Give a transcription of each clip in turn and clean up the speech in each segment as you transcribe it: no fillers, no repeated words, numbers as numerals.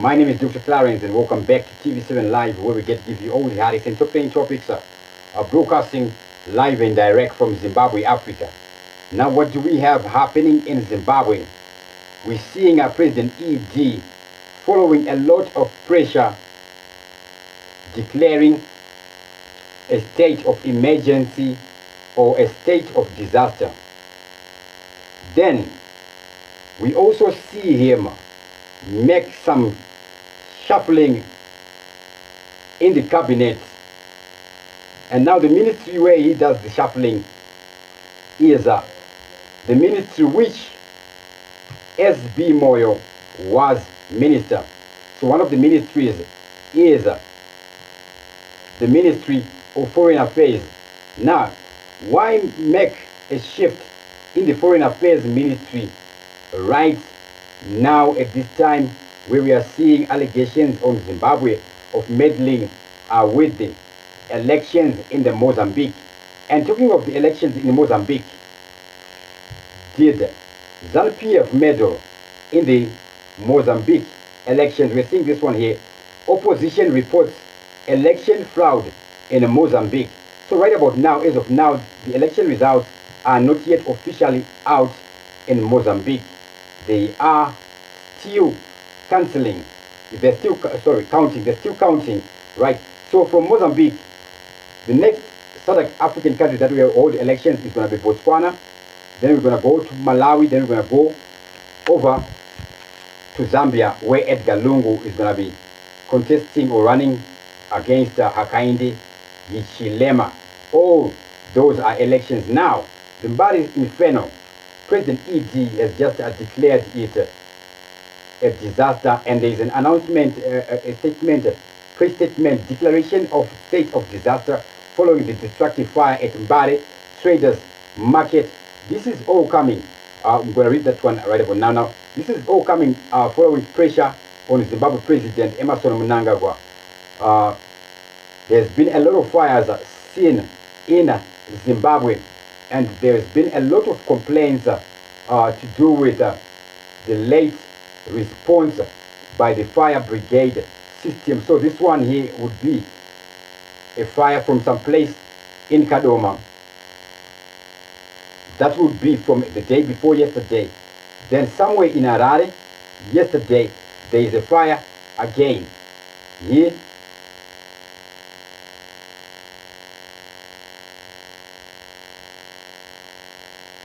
My name is Dr. Clarence and welcome back to TV7 Live, where we get to give you all the hardest and top 10 topics broadcasting live and direct from Zimbabwe, Africa. Now, what do we have happening in Zimbabwe? We're seeing our President ED following a lot of pressure, declaring a state of emergency or a state of disaster. Then, we also see him make some shuffling in the cabinet. And now the ministry where he does the shuffling is the ministry which SB Moyo was minister. So one of the ministries is the Ministry of Foreign Affairs. Now, why make a shift in the Foreign Affairs Ministry right now at this time where we are seeing allegations on Zimbabwe of meddling with the elections in the Mozambique? And talking of the elections in Mozambique, did ZANU-PF meddle in the Mozambique elections? We're seeing this one here. Opposition reports election fraud in Mozambique. So right about now, as of now, the election results are not yet officially out in Mozambique. They are still cancelling. They're still, counting. They're still counting, right? So from Mozambique, the next Southern African country that will hold elections is going to be Botswana. Then we're going to go to Malawi. Then we're going to go over to Zambia, where Edgar Lungu is going to be contesting or running against Hakainde Hichilema. All those are elections now. Zimbabwe's inferno. President ED has just declared it a disaster, and there is an announcement, a statement, pre-statement, declaration of state of disaster following the destructive fire at Mbare Traders Market. This is all coming. I'm going to read that one right about now. Now, this is all coming following pressure on Zimbabwe President Emerson Mnangagwa. There's been a lot of fires seen in Zimbabwe, and there's been a lot of complaints to do with the late response by the fire brigade system. So this one here would be a fire from some place in Kadoma. That would be from the day before yesterday. Then somewhere in Harare, yesterday, there is a fire again. Here,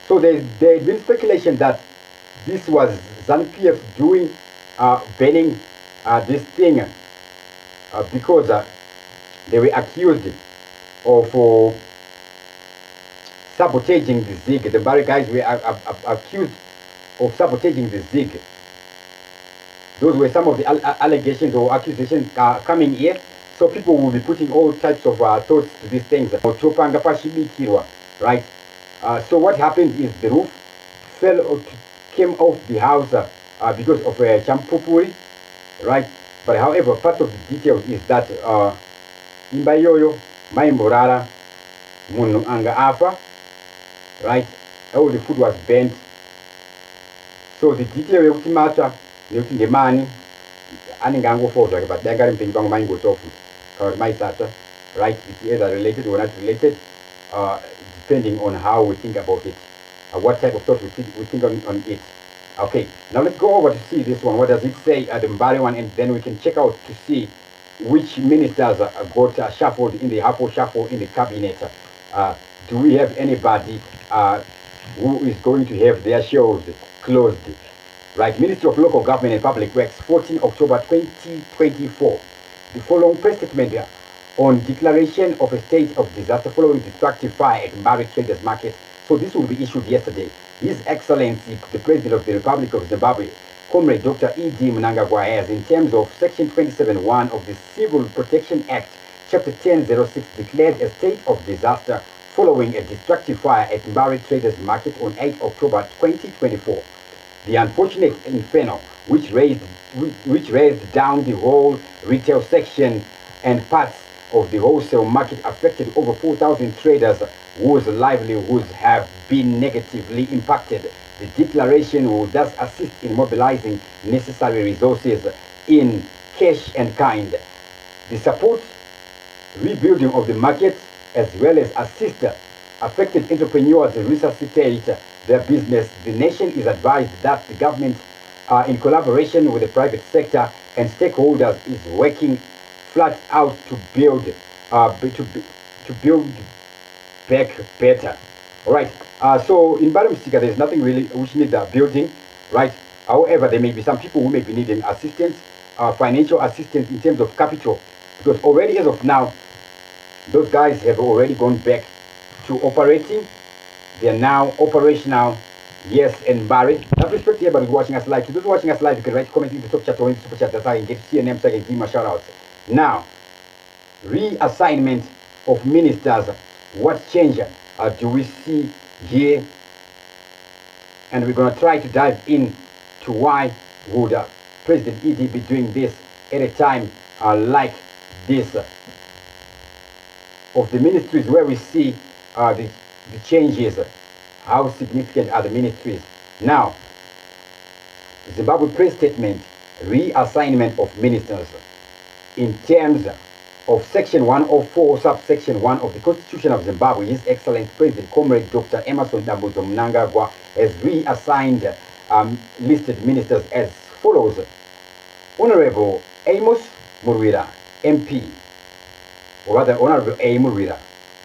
so there had been speculation that this was ZANU-PF doing, banning this thing because they were accused of sabotaging the ZIG. The Mbare guys were accused of sabotaging the ZIG. Those were some of the allegations or accusations coming here. So people will be putting all types of thoughts to these things. Right? So what happened is the roof came off the house because of champupuri, right? But however, part of the details is that imbayoyo maimborara munhu anga afa, right? All the food was burnt. So the detail yekuti matsva nekuti ndemani anenge angofozva but danga rimpenyu pangu maingotsva futi kana kuti maisatsva, right? It's either related or not related, depending on how we think about it, what type of thought we think on it. Okay, now let's go over to see this one. What does it say at the Mbare one, and then we can check out to see which ministers got shuffled in the shuffle in the cabinet. Do we have anybody who is going to have their shows closed? Right, Ministry of Local Government and Public Works, 14 October 2024. The following press statement on declaration of a state of disaster following destructive fire at Mbare Traders Market. So this will be issued yesterday. His Excellency, the President of the Republic of Zimbabwe, Comrade Dr. E.D. Mnangagwa, has, in terms of Section 27(1) of the Civil Protection Act, Chapter 1006, declared a state of disaster following a destructive fire at Mbare Traders Market on 8 October 2024. The unfortunate inferno, which raised down the whole retail section and parts of the wholesale market, affected over 4,000 traders whose livelihoods have been negatively impacted. The declaration will thus assist in mobilizing necessary resources in cash and kind. The support rebuilding of the market as well as assist affected entrepreneurs resuscitate their business. The nation is advised that the government, in collaboration with the private sector and stakeholders, is working flat out to build to build back better. All right. So in Baramsika, there's nothing really which needs building, right? However, there may be some people who may be needing assistance, financial assistance in terms of capital, because already as of now, those guys have already gone back to operating. They are now operational. Yes, and Barry. I respect everybody watching us live. To those watching us live, you can write comment in the top chat or in the super chat. That's how I can get to see your name so I can give my shout out. Now, reassignment of ministers. What change do we see here? And we're going to try to dive in to why would President ED be doing this at a time like this. Of the ministries where we see the changes, how significant are the ministries? Now, Zimbabwe press statement, reassignment of ministers in terms of Section 104, subsection 1 of the Constitution of Zimbabwe. His Excellency President Comrade Dr. Emerson Dambudzo Mnangagwa has reassigned listed ministers as follows. Honorable Amos Murwira, MP, or rather Honorable A. Murwira,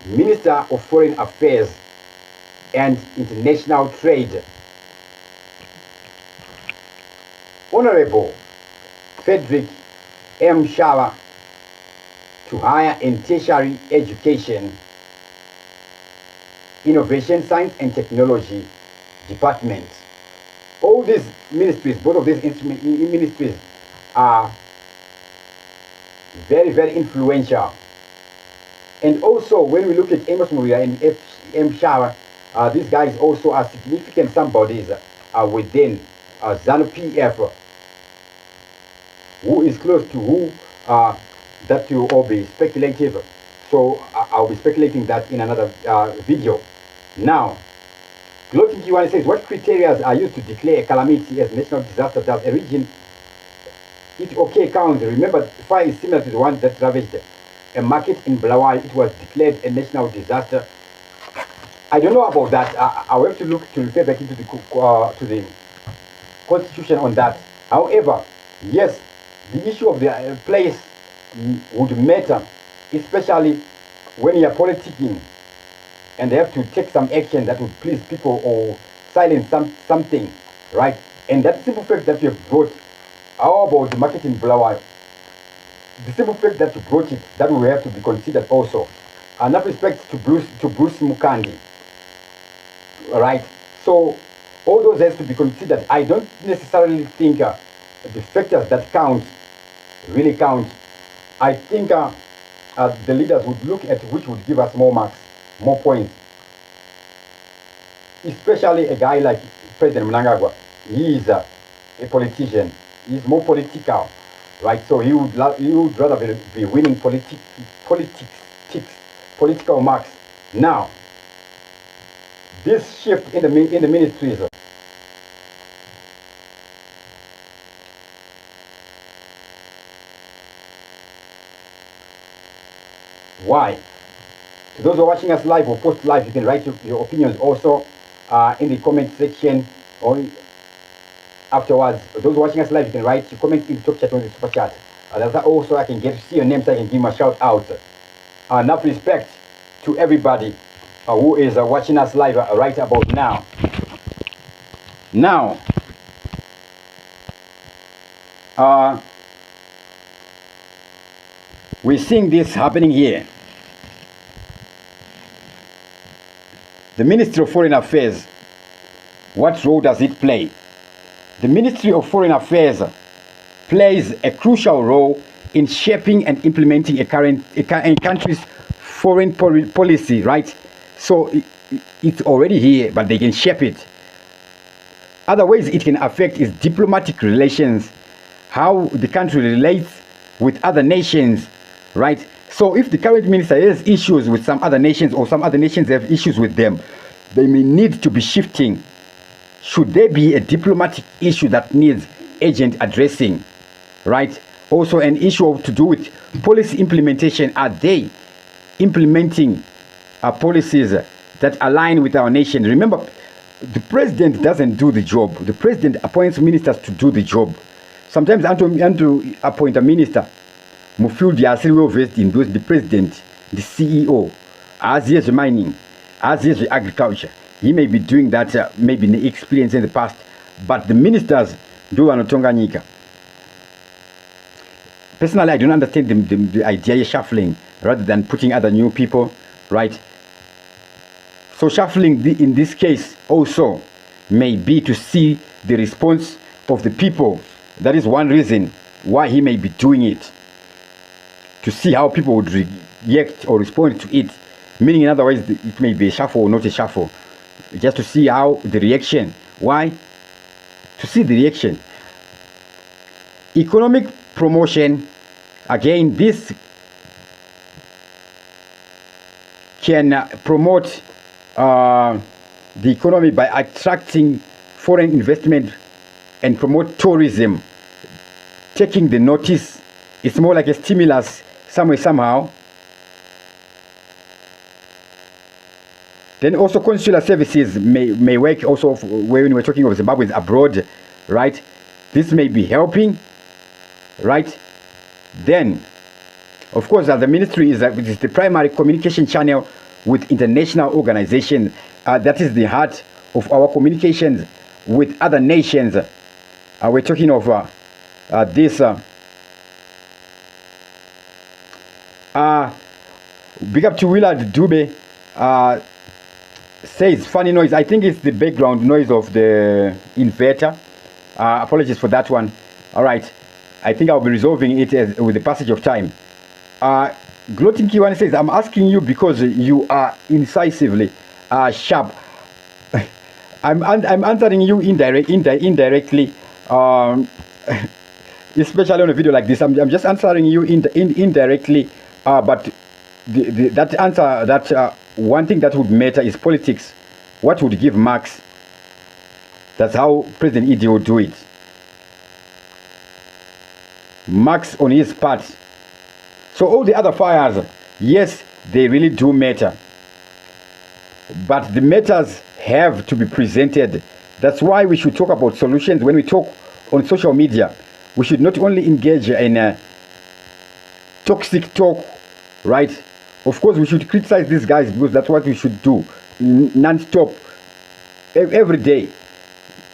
Minister of Foreign Affairs and International Trade. Honorable Frederick M. Shawa, to higher and tertiary education, innovation, science and technology department. All these ministries, both of these ministries are very, very influential. And also, when we look at Amos Murwira and M. Shawa, these guys also are significant somebodies within ZANU-PF, who is close to who that will all be speculative. So I'll be speculating that in another video. Now, Gloating Kiwane says, what criteria are used to declare a calamity as national disaster? Does a region it okay count? Remember, fire is similar to the one that ravaged a market in Bulawayo. It was declared a national disaster. I don't know about that. I will have to look to refer back into the constitution on that. However, yes, the issue of the place would matter, especially when you are politicking and they have to take some action that would please people or silence something, right? And that simple fact that you have brought, how about the market in Bulawayo? The simple fact that you brought it, that will have to be considered also. Enough respect to Bruce Mukandi, right? So all those has to be considered. I don't necessarily think the factors that count really count. I think the leaders would look at which would give us more marks, more points. Especially a guy like President Mnangagwa. He is a politician. He's more political, right? So he would rather be winning political marks. Now, this shift in the ministries. Why? To those who are watching us live or post live, you can write your opinions also in the comment section or afterwards. Those watching us live, you can write your comments in the top chat on the super chat. That's also I can get to see your name so I can give my shout out. Enough respect to everybody who is watching us live right about now. Now, we're seeing this happening here. The Ministry of Foreign Affairs, what role does it play? The Ministry of Foreign Affairs plays a crucial role in shaping and implementing a country's foreign policy, right? So it's already here, but they can shape it. Other ways it can affect is diplomatic relations, how the country relates with other nations, right? So if the current minister has issues with some other nations or some other nations have issues with them, they may need to be shifting. Should there be a diplomatic issue that needs urgent addressing, right? Also an issue to do with policy implementation. Are they implementing policies that align with our nation? Remember, the president doesn't do the job. The president appoints ministers to do the job. Sometimes to appoint a minister, Mufil Diasiri will vest in those the president, the CEO, as he is mining, as he is agriculture. He may be doing that, maybe in the experience in the past, but the ministers do Anotonganyika. Personally, I don't understand the idea of shuffling rather than putting other new people, right? So shuffling in this case also may be to see the response of the people. That is one reason why he may be doing it. To see how people would react or respond to it. Meaning, in other words, it may be a shuffle or not a shuffle. Just to see how the reaction. Why? To see the reaction. Economic promotion. Again, this can promote the economy by attracting foreign investment and promote tourism. Taking the notice, it's more like a stimulus somehow. Then also consular services may work also when we're talking of Zimbabweans abroad, right? This may be helping, right? Then, of course, the ministry is the primary communication channel with international organizations. That is the heart of our communications with other nations. We're talking of this. Big up to Willard Dube. Says funny noise. I think it's the background noise of the inverter. Apologies for that one. All right. I think I'll be resolving it with the passage of time. Gloating Kiwani says, I'm asking you because you are incisively sharp. I'm answering you indirectly, especially on a video like this. I'm just answering you indirectly, but that answer, that one thing that would matter is politics. What would give marks? That's how President Idi would do it. Marks on his part. So all the other fires, yes, they really do matter. But the matters have to be presented. That's why we should talk about solutions. When we talk on social media, we should not only engage in toxic talk, right? Of course, we should criticize these guys because that's what we should do non-stop, every day,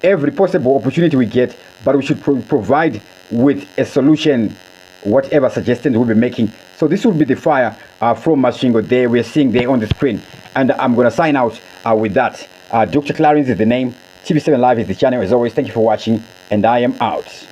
every possible opportunity we get. But we should provide with a solution, whatever suggestions we'll be making. So this will be the fire from Mashingo there. We're seeing there on the screen. And I'm going to sign out with that. Dr. Clarence is the name. TV7 Live is the channel. As always, thank you for watching. And I am out.